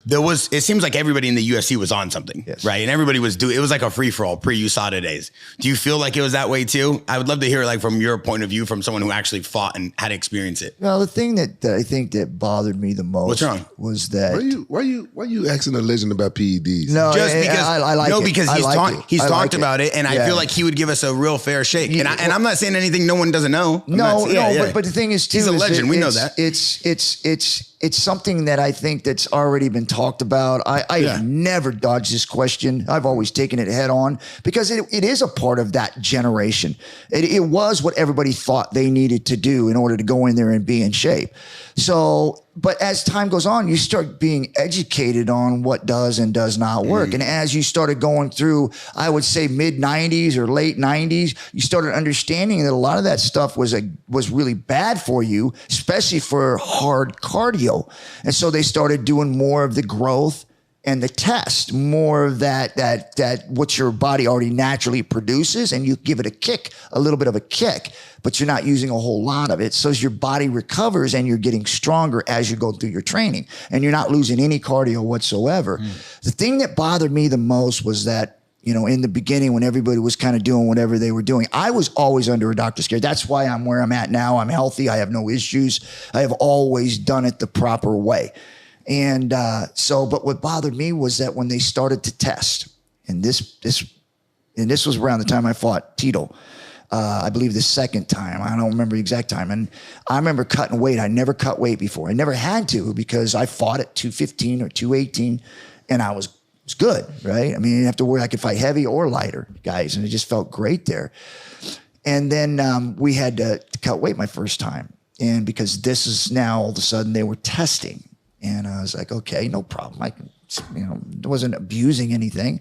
it seems like everybody in the UFC was on something, right? And everybody was it was like a free for all pre-USADA days. Do you feel like it was that way too? I would love to hear like from your point of view, from someone who actually fought and had to experience it. Well, the thing that I think that bothered me the most What's wrong? Was that why you asking a legend about PEDs? No, just because I like no, it. because he's talked about it, and I feel like he would give us a real fair shake. And I'm not saying anything no one doesn't know. But the thing is too, he's a legend. We know that. It's something that I think that's already been talked about. I have never dodged this question. I've always taken it head on because it is a part of that generation. It was what everybody thought they needed to do in order to go in there and be in shape. So, but as time goes on, you start being educated on what does and does not work. And as you started going through, I would say mid 90s or late 90s, you started understanding that a lot of that stuff was really bad for you, especially for hard cardio. And so they started doing more of the growth and the test, more of that what your body already naturally produces, and you give it a little bit of a kick, but you're not using a whole lot of it. So as your body recovers and you're getting stronger as you go through your training, and you're not losing any cardio whatsoever. The thing that bothered me the most was that, you know, in the beginning when everybody was kind of doing whatever they were doing, I was always under a doctor's care. That's why I'm where I'm at now. I'm healthy. I have no issues. I have always done it the proper way. And but what bothered me was that when they started to test, and this was around the time I fought Tito, I believe the second time. I don't remember the exact time. And I remember cutting weight. I never cut weight before. I never had to because I fought at 215 or 218, and I was good, right? I mean, you didn't have to worry. I could fight heavy or lighter guys, and it just felt great there. And then we had to cut weight my first time, and because this is now all of a sudden they were testing. And I was like, okay, no problem. I wasn't abusing anything.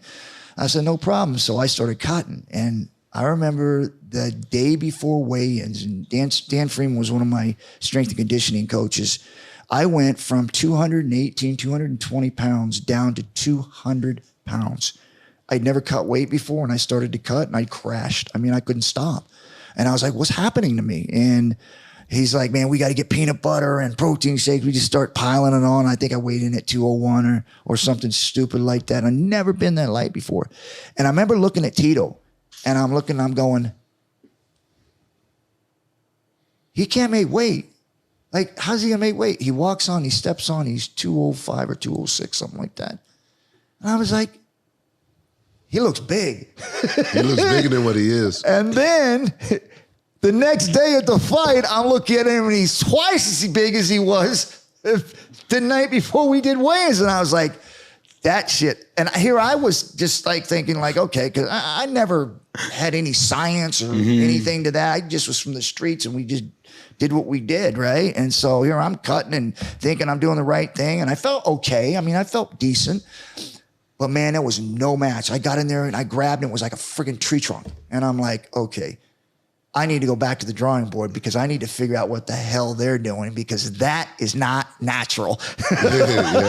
I said, no problem. So I started cutting. And I remember the day before weigh-ins, and Dan Freeman was one of my strength and conditioning coaches. I went from 218, 220 pounds down to 200 pounds. I'd never cut weight before, and I started to cut, and I crashed. I mean, I couldn't stop. And I was like, what's happening to me? And he's like, man, we got to get peanut butter and protein shakes. We just start piling it on. I think I weighed in at 201 or something stupid like that. I've never been that light before. And I remember looking at Tito, and I'm going, he can't make weight. Like, how's he going to make weight? He walks on, he steps on, he's 205 or 206, something like that. And I was like, he looks big. He looks bigger than what he is. And then the next day at the fight, I'm looking at him and he's twice as big as he was the night before we did weigh-ins. And I was like, that shit. And here I was just like thinking like, okay, because I never had any science or anything to that. I just was from the streets, and we just did what we did, right? And so here I'm cutting and thinking I'm doing the right thing. And I felt okay. I mean, I felt decent. But man, there was no match. I got in there and I grabbed it. It was like a freaking tree trunk. And I'm like, okay, I need to go back to the drawing board because I need to figure out what the hell they're doing because that is not natural. Yeah.